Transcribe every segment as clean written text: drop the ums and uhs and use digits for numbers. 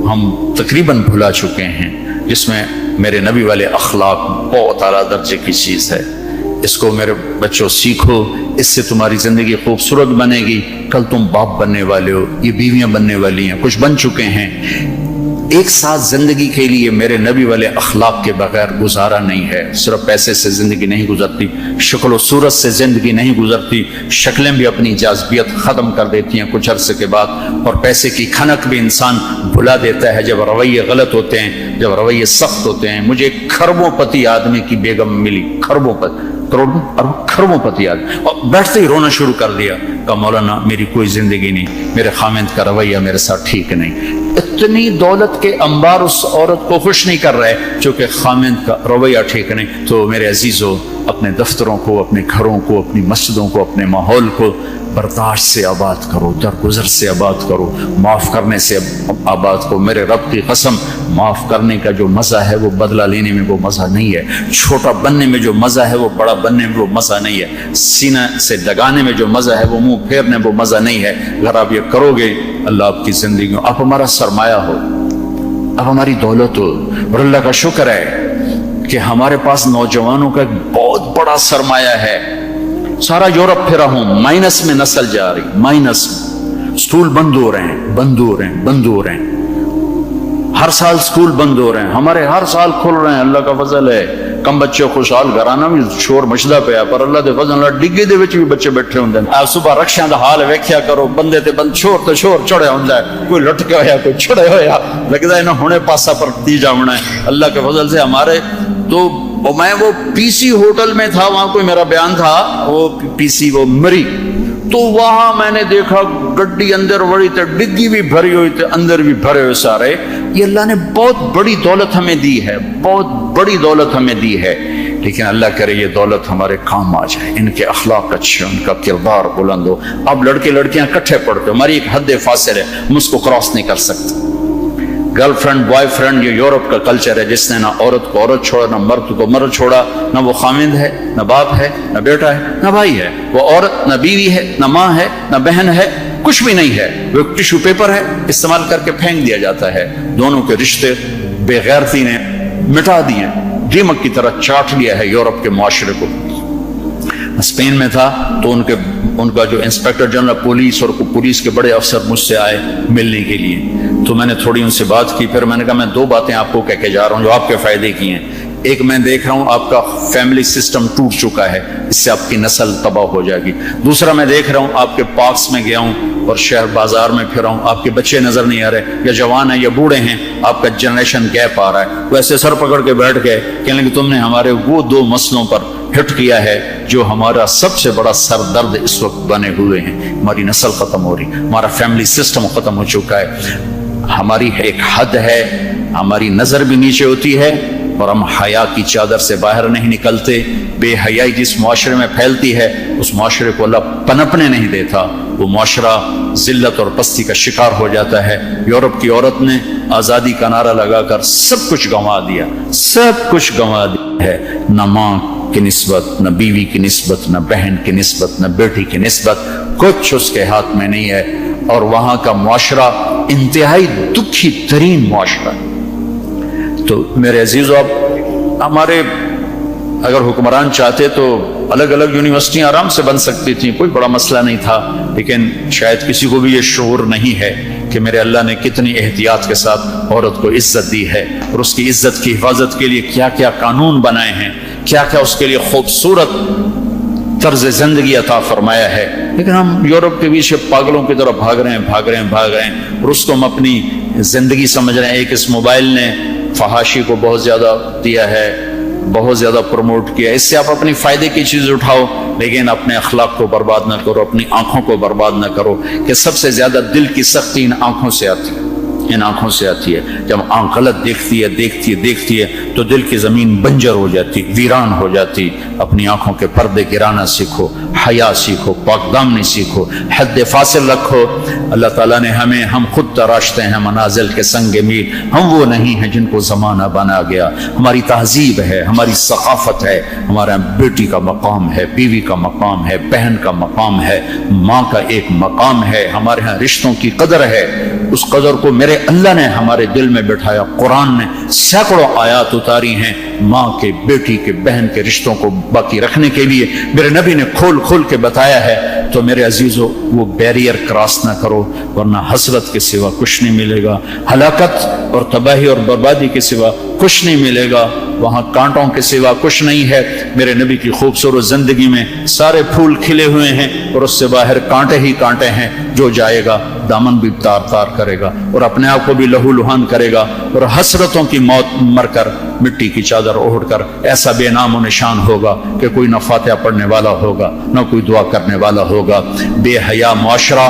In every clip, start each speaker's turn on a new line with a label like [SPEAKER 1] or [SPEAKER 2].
[SPEAKER 1] ہم تقریباً بھلا چکے ہیں، جس میں میرے نبی والے اخلاق بہت اعلیٰ درجے کی چیز ہے۔ اس کو میرے بچوں سیکھو، اس سے تمہاری زندگی خوبصورت بنے گی۔ کل تم باپ بننے والے ہو، یہ بیویاں بننے والی ہیں، کچھ بن چکے ہیں۔ ایک ساتھ زندگی کے لیے میرے نبی والے اخلاق کے بغیر گزارا نہیں ہے۔ صرف پیسے سے زندگی نہیں گزرتی، شکل و صورت سے زندگی نہیں گزرتی، شکلیں بھی اپنی جاذبیت ختم کر دیتی ہیں کچھ عرصے کے بعد، اور پیسے کی کھنک بھی انسان بھلا دیتا ہے جب رویے غلط ہوتے ہیں، جب رویے سخت ہوتے ہیں۔ مجھے ایک کھربوں پتی آدمی کی بیگم ملی، کھربوں پتی، کروڑوں اور کھربوں پتی آدمی، اور بیٹھتے ہی رونا شروع کر دیا، کہا مولانا میری کوئی زندگی نہیں، میرے خامند کا رویہ میرے ساتھ ٹھیک نہیں۔ اتنی دولت کے انبار اس عورت کو خوش نہیں کر رہے چونکہ خامند کا رویہ ٹھیک نہیں۔ تو میرے عزیزو، اپنے دفتروں کو، اپنے گھروں کو، اپنی مسجدوں کو، اپنے ماحول کو برداشت سے آباد کرو، درگزر سے آباد کرو، معاف کرنے سے آباد کرو۔ میرے رب کی قسم، معاف کرنے کا جو مزہ ہے وہ بدلہ لینے میں وہ مزہ نہیں ہے، چھوٹا بننے میں جو مزہ ہے وہ بڑا بننے میں وہ مزہ نہیں ہے، سینہ سے لگانے میں جو مزہ ہے وہ منہ پھیرنے میں وہ مزہ نہیں ہے۔ اگر آپ یہ کرو گے، اللہ آپ کی زندگی میں، آپ ہمارا سرمایہ ہو، آپ ہماری دولت ہو۔ اور اللہ کا شکر ہے کہ ہمارے پاس نوجوانوں کا ایک بہت بڑا سرمایہ ہے۔ سارا یورپ پھرا ہوں، مائنس میں نسل جا رہی، مائنس میں اسکول بند ہو رہے ہیں، بند ہو رہے ہیں، بند ہو رہے ہیں، ہر سال اسکول بند ہو رہے ہیں، ہمارے ہر سال کھل رہے ہیں، اللہ کا فضل ہے۔ کم بچے خوشحال گھرانا بھی شور مچدا پیا، پر اللہ دے فضل نال ڈگے دے وچ بھی بچے بیٹھے ہوندے ہیں۔ آپ صبح رکشاں دا حال ویکھیا کرو، بندے تے بند شور تے شور چڑھیا ہوندا ہے، کوئی لٹکا ہویا، کوئی چڑھے ہویا، لگدا ہے نا ہنے پاسا پر دی جاونا ہے۔ اللہ کے فضل سے ہمارے تو میں وہ پی سی ہوٹل میں تھا، وہاں کوئی میرا بیان تھا، وہ پی سی وہ مری، تو وہاں میں نے دیکھا گڈی اندر وڑی تے ڈگی بھی بھری ہوئی تے اندر بھی بھرے ہوئے سارے۔ یہ اللہ نے بہت بڑی دولت ہمیں دی ہے، بہت بڑی دولت ہمیں دی ہے، لیکن اللہ کرے یہ دولت ہمارے کام آ جائے، ان کے اخلاق اچھے، ان کا کردار بلند ہو۔ اب لڑکے لڑکیاں کٹھے پڑھتے ہو، ہماری ایک حد فاصل ہے، ہم اس کو کراس نہیں کر سکتے۔ گرل فرینڈ بوائے فرینڈ، یہ یورپ کا کلچر ہے جس نے نہ عورت کو عورت چھوڑا، نہ مرد کو مرد چھوڑا، نہ وہ خامند ہے، نہ باپ ہے، نہ بیٹا ہے، نہ بھائی ہے، وہ عورت نہ بیوی ہے، نہ ماں ہے، نہ بہن ہے، کچھ بھی نہیں ہے، وہ ایک ٹشو پیپر ہے، استعمال کر کے پھینک دیا جاتا ہے۔ دونوں کے رشتے بے غیرتی نے مٹا دیے، دیمک کی طرح چاٹ لیا ہے یورپ کے معاشرے کو۔ اسپین میں تھا تو ان کا جو انسپیکٹر جنرل پولیس اور پولیس کے بڑے افسر مجھ سے آئے ملنے کے لیے، تو میں نے تھوڑی ان سے بات کی، پھر میں نے کہا میں دو باتیں آپ کو کہہ کے جا رہا ہوں جو آپ کے فائدے کی ہیں۔ ایک، میں دیکھ رہا ہوں آپ کا فیملی سسٹم ٹوٹ چکا ہے، اس سے آپ کی نسل تباہ ہو جائے گی۔ دوسرا، میں دیکھ رہا ہوں آپ کے پارکس میں گیا ہوں اور شہر بازار میں پھر رہا ہوں، آپ کے بچے نظر نہیں آ رہے، یا جوان ہیں یا بوڑھے ہیں، آپ کا جنریشن گیپ آ رہا ہے۔ وہ ایسے سر پکڑ کے بیٹھ گئے، کہنے لگے تم نے ہمارے وہ دو مسئلوں پر ہٹ کیا ہے جو ہمارا سب سے بڑا سر درد اس وقت بنے ہوئے ہیں۔ ہماری نسل ختم ہو رہی، ہمارا فیملی سسٹم ختم ہو چکا ہے، ہماری ایک حد ہے، ہماری نظر بھی نیچے ہوتی ہے اور ہم حیا کی چادر سے باہر نہیں نکلتے۔ بے حیائی جس معاشرے میں پھیلتی ہے اس معاشرے کو اللہ پنپنے نہیں دیتا، وہ معاشرہ ذلت اور پستی کا شکار ہو جاتا ہے۔ یورپ کی عورت نے آزادی کا نعرہ لگا کر سب کچھ گنوا دیا، سب کچھ گنوا دیا ہے، نہ ماں کی نسبت، نہ بیوی کی نسبت، نہ بہن کی نسبت، نہ بیٹی کی نسبت، کچھ اس کے ہاتھ میں نہیں ہے۔ اور وہاں کا معاشرہ انتہائی دکھی ترین معاشرہ۔ تو میرے عزیزو، اب ہمارے اگر حکمران چاہتے تو الگ الگ یونیورسٹیاں آرام سے بن سکتی تھیں، کوئی بڑا مسئلہ نہیں تھا، لیکن شاید کسی کو بھی یہ شعور نہیں ہے کہ میرے اللہ نے کتنی احتیاط کے ساتھ عورت کو عزت دی ہے، اور اس کی عزت کی حفاظت کے لیے کیا کیا قانون بنائے ہیں، کیا کیا اس کے لیے خوبصورت طرز زندگی عطا فرمایا ہے۔ لیکن ہم یورپ کے پیچھے پاگلوں کی طرح بھاگ رہے ہیں، اور اس کو ہم اپنی زندگی سمجھ رہے ہیں۔ ایک اس موبائل نے فحاشی کو بہت زیادہ دیا ہے، بہت زیادہ پروموٹ کیا، اس سے آپ اپنی فائدے کی چیز اٹھاؤ، لیکن اپنے اخلاق کو برباد نہ کرو، اپنی آنکھوں کو برباد نہ کرو، کہ سب سے زیادہ دل کی سختی ان آنکھوں سے آتی ہے، ان آنکھوں سے آتی ہے۔ جب آنکھ غلط دیکھتی ہے تو دل کی زمین بنجر ہو جاتی، ویران ہو جاتی۔ اپنی آنکھوں کے پردے گرانا سیکھو، حیا سیکھو، پاک دامنی سیکھو، حد فاصل رکھو۔ اللہ تعالیٰ نے ہم خود تراشتے ہیں منازل کے سنگ میل، ہم وہ نہیں ہیں جن کو زمانہ بنا گیا۔ ہماری تہذیب ہے، ہماری ثقافت ہے، ہمارا بیٹی کا مقام ہے، بیوی کا مقام ہے، بہن کا مقام ہے، ماں کا ایک مقام ہے، ہمارے ہاں رشتوں کی قدر ہے۔ اس قدر کو میرے اللہ نے ہمارے دل میں بٹھایا۔ قرآن نے سینکڑوں آیات اتاری ہیں ماں کے، بیٹی کے، بہن کے رشتوں کو باقی رکھنے کے لیے، میرے نبی نے کھول کھول کے بتایا ہے۔ تو میرے عزیزو، وہ بیریئر کراس نہ کرو، ورنہ حسرت کے سوا کچھ نہیں ملے گا، ہلاکت اور تباہی اور بربادی کے سوا کچھ نہیں ملے گا، وہاں کانٹوں کے سوا کچھ نہیں ہے۔ میرے نبی کی خوبصورت زندگی میں سارے پھول کھلے ہوئے ہیں اور اس سے باہر کانٹے ہی کانٹے ہیں۔ جو جائے گا دامن بھی تار تار کرے گا اور اپنے آپ کو بھی لہو لہان کرے گا، اور حسرتوں کی موت مر کر مٹی کی چادر اوڑھ کر ایسا بے نام و نشان ہوگا کہ کوئی نہ فاتحہ پڑھنے والا ہوگا، نہ کوئی دعا کرنے والا ہوگا۔ بے حیا معاشرہ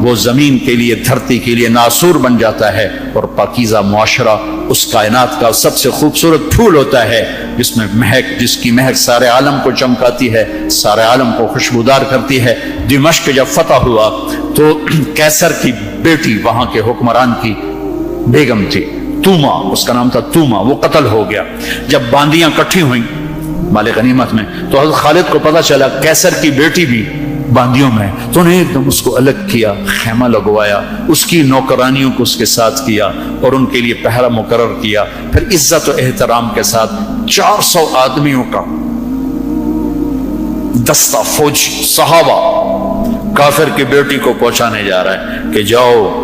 [SPEAKER 1] وہ زمین کے لیے، دھرتی کے لیے ناسور بن جاتا ہے، اور پاکیزہ معاشرہ اس کائنات کا سب سے خوبصورت پھول ہوتا ہے جس میں مہک، جس کی مہک سارے عالم کو چمکاتی ہے، سارے عالم کو خوشبودار کرتی ہے۔ دمشق جب فتح ہوا تو کیسر کی بیٹی وہاں کے حکمران کی بیگم تھی، توما، اس کا نام تھا توما، وہ قتل ہو گیا۔ جب باندیاں کٹھی ہوئیں مال غنیمت میں تو حضرت خالد کو پتہ چلا کیسر کی بیٹی بھی باندیوں میں، تو انہیں ایک دم اس کو الگ کیا، خیمہ لگوایا، اس کی نوکرانیوں کو اس کے ساتھ کیا اور ان کے لیے پہرا مقرر کیا۔ پھر عزت و احترام کے ساتھ 400 آدمیوں کا دستہ فوجی صحابہ کافر کی بیٹی کو پہنچانے جا رہا ہے کہ جاؤ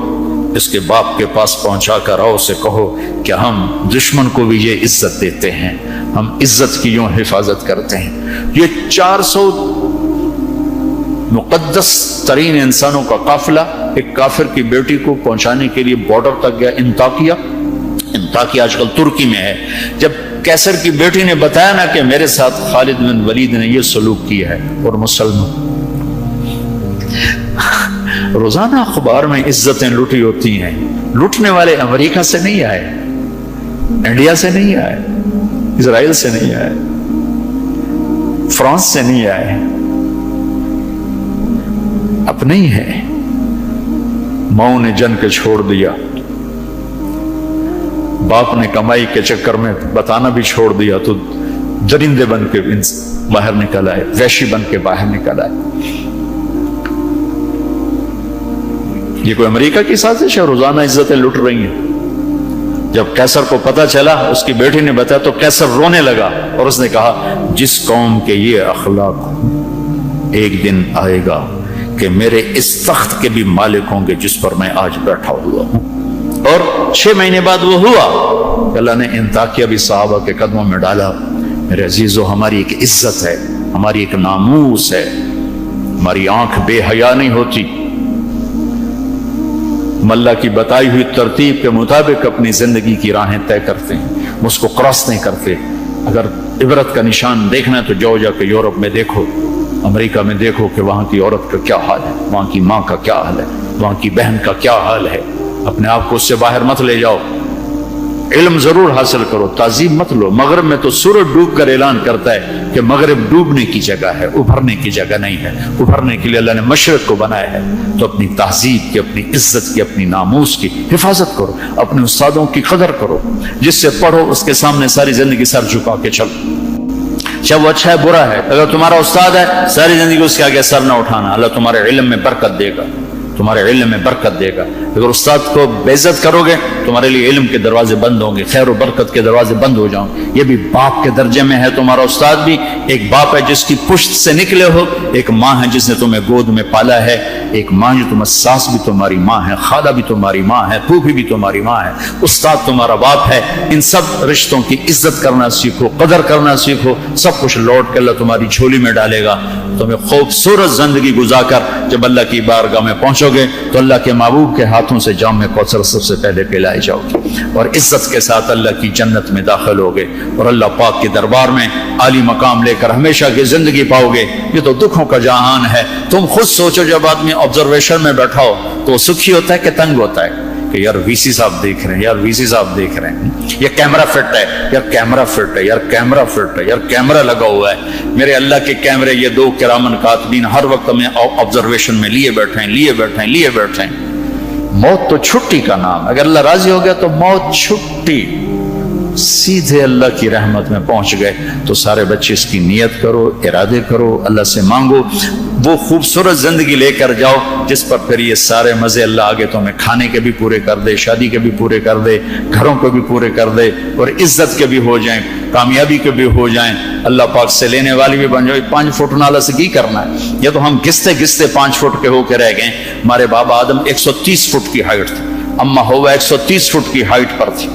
[SPEAKER 1] اس کے باپ کے پاس پہنچا کر آؤ، اسے کہو کہ ہم دشمن کو بھی یہ عزت دیتے ہیں، ہم عزت کی یوں حفاظت کرتے ہیں۔ یہ 400 مقدس ترین انسانوں کا قافلہ ایک کافر کی بیٹی کو پہنچانے کے لیے بارڈر تک گیا، انطاکیہ آج کل ترکی میں ہے۔ جب کیسر کی بیٹی نے بتایا نا کہ میرے ساتھ خالد بن ولید نے یہ سلوک کیا ہے، اور مسلمان روزانہ اخبار میں عزتیں لوٹی ہوتی ہیں۔ لوٹنے والے امریکہ سے نہیں آئے، انڈیا سے نہیں آئے، اسرائیل سے نہیں آئے، فرانس سے نہیں آئے، اپنے ہی ہیں۔ ماؤں نے جن کے چھوڑ دیا، باپ نے کمائی کے چکر میں بتانا بھی چھوڑ دیا، تو درندے بن کے باہر نکل آئے، وحشی بن کے باہر نکل آئے۔ یہ کوئی امریکہ کی سازش ہے؟ روزانہ عزتیں لٹ رہی ہیں۔ جب کیسر کو پتہ چلا، اس کی بیٹی نے بتایا تو کیسر رونے لگا اور اس نے کہا جس قوم کے یہ اخلاق، ایک دن آئے گا کہ میرے اس تخت کے بھی مالک ہوں گے جس پر میں آج بیٹھا ہوا ہوں۔ اور 6 مہینے بعد وہ ہوا، اللہ نے انطاکیہ بھی صحابہ کے قدموں میں ڈالا۔ میرے عزیزو، ہماری ایک عزت ہے، ہماری ایک ناموس ہے، ہماری آنکھ بے حیا نہیں ہوتی، اللہ کی بتائی ہوئی ترتیب کے مطابق اپنی زندگی کی راہیں طے کرتے ہیں، اس کو کراس نہیں کرتے۔ اگر عبرت کا نشان دیکھنا ہے تو جاؤ جا کے یورپ میں دیکھو، امریکہ میں دیکھو کہ وہاں کی عورت کا کیا حال ہے، وہاں کی ماں کا کیا حال ہے، وہاں کی بہن کا کیا حال ہے۔ اپنے آپ کو اس سے باہر مت لے جاؤ، علم ضرور حاصل کرو، تعظیم مت لو۔ مغرب میں تو سورج ڈوب کر اعلان کرتا ہے کہ مغرب ڈوبنے کی جگہ ہے، ابھرنے کی جگہ نہیں ہے۔ ابھرنے کے لیے اللہ نے مشرق کو بنایا ہے، تو اپنی تہذیب کی، اپنی عزت کی، اپنی ناموس کی حفاظت کرو، اپنے استادوں کی قدر کرو، جس سے پڑھو اس کے سامنے ساری زندگی سر جھکا کے چلو، چاہے وہ اچھا ہے برا ہے۔ اگر تمہارا استاد ہے، ساری زندگی اس کے آگے سر نہ اٹھانا، اللہ تمہارے علم میں برکت دے گا، تمہارے علم میں برکت دے گا۔ اگر استاد کو بے عزت کرو گے، تمہارے لیے علم کے دروازے بند ہوں گے، خیر و برکت کے دروازے بند ہو جاؤں گے۔ یہ بھی باپ کے درجے میں ہے، تمہارا استاد بھی ایک باپ ہے جس کی پشت سے نکلے ہو، ایک ماں ہے جس نے تمہیں گود میں پالا ہے، ایک ماں جو تمہیں، ساس بھی تمہاری ماں ہے، خالہ بھی تمہاری ماں ہے، پھوپھی بھی تمہاری ماں ہے، استاد تمہارا باپ ہے۔ ان سب رشتوں کی عزت کرنا سیکھو، قدر کرنا سیکھو، سب کچھ لوٹ کے اللہ تمہاری جھولی میں ڈالے گا۔ تمہیں خوبصورت زندگی گزار کر جب اللہ کی بارگاہ میں پہنچو گے تو اللہ کے محبوب کے ہاتھوں سے جام کوثر سب سے پہلے پلائے جاؤ گے، اور عزت کے ساتھ اللہ کی جنت میں داخل ہوگے، اور اللہ پاک کے دربار میں عالی مقام لے کر ہمیشہ کی زندگی پاؤ گے۔ یہ تو دکھوں کا جہان ہے۔ تم خود سوچو، جب آدمی آبزرویشن میں بیٹھا ہو تو سکھی ہوتا ہے کہ تنگ ہوتا ہے؟ کہ یار ویسی صاحب دیکھ رہے ہیں، یار ویسی صاحب دیکھ رہے ہیں، یہ کیمرہ فٹ ہے، یار کیمرہ فٹ ہے، یار کیمرہ فٹ ہے، یار کیمرہ لگا ہوا ہے۔ میرے اللہ کے کیمرے یہ دو کرامن کاتبین ہر وقت میں آبزرویشن میں لیے بیٹھے ہیں۔ موت تو چھٹی کا نام، اگر اللہ راضی ہو گیا تو موت چھٹی، سیدھے اللہ کی رحمت میں پہنچ گئے۔ تو سارے بچے اس کی نیت کرو، ارادے کرو، اللہ سے مانگو، وہ خوبصورت زندگی لے کر جاؤ جس پر پھر یہ سارے مزے اللہ آگے تمہیں کھانے کے بھی پورے کر دے، شادی کے بھی پورے کر دے، گھروں کو بھی پورے کر دے، اور عزت کے بھی ہو جائیں، کامیابی کے بھی ہو جائیں، اللہ پاک سے لینے والی بھی بن جائے۔ 5 فٹ نالا سے کی کرنا ہے؟ یہ تو ہم گھستے 5 فٹ کے ہو کے رہ گئے۔ ہمارے بابا آدم 130 فٹ کی ہائٹ تھی، اما ہوا 130 فٹ کی ہائٹ پر تھی۔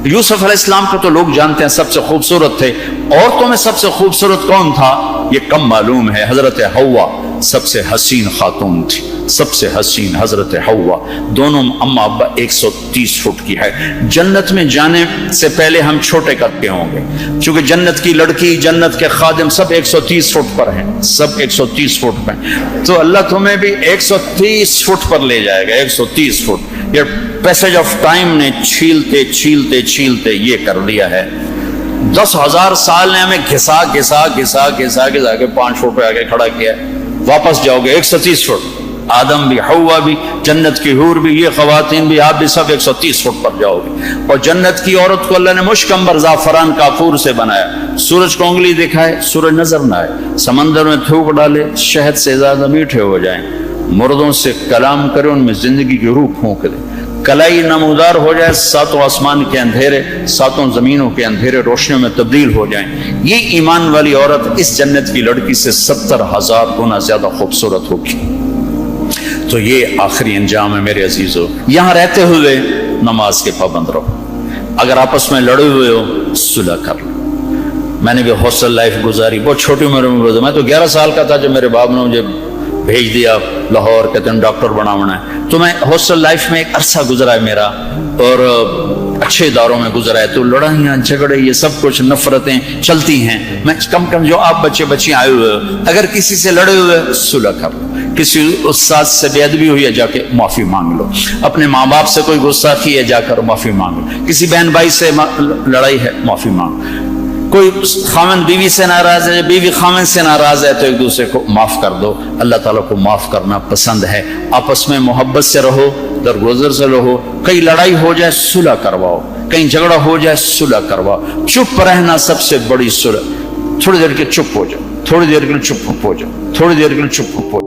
[SPEAKER 1] یوسف علیہ السلام کو تو لوگ جانتے ہیں سب سے خوبصورت تھے، عورتوں میں سب سے خوبصورت کون تھا یہ کم معلوم ہے، حضرت حوا سب سے حسین خاتون تھی، سب سے حسین حضرت حوا، دونوں اما ابا 130 فٹ کی ہے۔ جنت میں جانے سے پہلے ہم چھوٹے قد کے ہوں گے، چونکہ جنت کی لڑکی، جنت کے خادم سب 130 فٹ پر ہیں، سب 130 فٹ پر، تو اللہ تمہیں بھی 130 فٹ پر لے جائے گا، 130 فٹ۔ یہ پیسج آف ٹائم نے چھیلتے یہ کر دیا ہے۔ 10,000 سال نے ہمیں گھسا کے 5 فٹ پہ آگے کھڑا کیا ہے۔ واپس جاؤ گے 130 فٹ، آدم بھی، حوا بھی، جنت کی حور بھی، یہ خواتین بھی، آپ بھی سب 130 فٹ پر جاؤ گے۔ اور جنت کی عورت کو اللہ نے مشک عنبر زعفران کافور سے بنایا، سورج کو انگلی دکھائے سورج نظر نہ آئے، سمندر میں تھوک ڈالے شہد سے زیادہ میٹھے ہو جائیں، مردوں سے کلام کرے ان میں زندگی کی روح پھونک دے، کلائی نمودار ہو جائے، 7 آسمان کے اندھیرے 7 زمینوں کے اندھیرے روشنیوں میں تبدیل ہو جائیں۔ یہ ایمان والی عورت اس جنت کی لڑکی سے 70,000 گنا زیادہ خوبصورت ہوگی۔ تو یہ آخری انجام ہے میرے عزیزو۔ یہاں رہتے ہوئے نماز کے پابند رہو، اگر آپس میں لڑے ہوئے ہو صلح کر لو۔ میں نے بھی ہاسٹل لائف گزاری، بہت چھوٹی عمر میں تو 11 سال کا تھا جب میرے باپ نے مجھے بھیج دیا لاہور، کہتے ہیں ڈاکٹر بنانا ہے، تو میں ہاسٹل لائف میں ایک عرصہ گزرا ہے میرا، اور اچھے اداروں میں گزرا ہے، تو لڑائیاں جھگڑے یہ سب کچھ نفرتیں چلتی ہیں۔ میں کم جو آپ بچے آئے ہوئے ہو، اگر کسی سے لڑے ہوئے صلح کر لو، کسی استاد سے بے ادبی ہوئی ہے جا کے معافی مانگ لو، اپنے ماں باپ سے کوئی گستاخی ہے جا کر معافی مانگ لو، کسی بہن بھائی سے لڑائی ہے معافی مانگ لو، کوئی خامن بیوی سے ناراض ہے، بیوی خامن سے ناراض ہے، تو ایک دوسرے کو معاف کر دو۔ اللہ تعالیٰ کو معاف کرنا پسند ہے۔ آپس میں محبت سے رہو، درگزر سے رہو، کہیں لڑائی ہو جائے صلح کرواؤ، کہیں جھگڑا ہو جائے صلح کرواؤ۔ چپ رہنا سب سے بڑی صلح، تھوڑی دیر کے چپ ہو جاؤ، تھوڑی دیر کے لیے چپ ہو جاؤ، تھوڑی دیر کے لیے چپ ہو جاؤ۔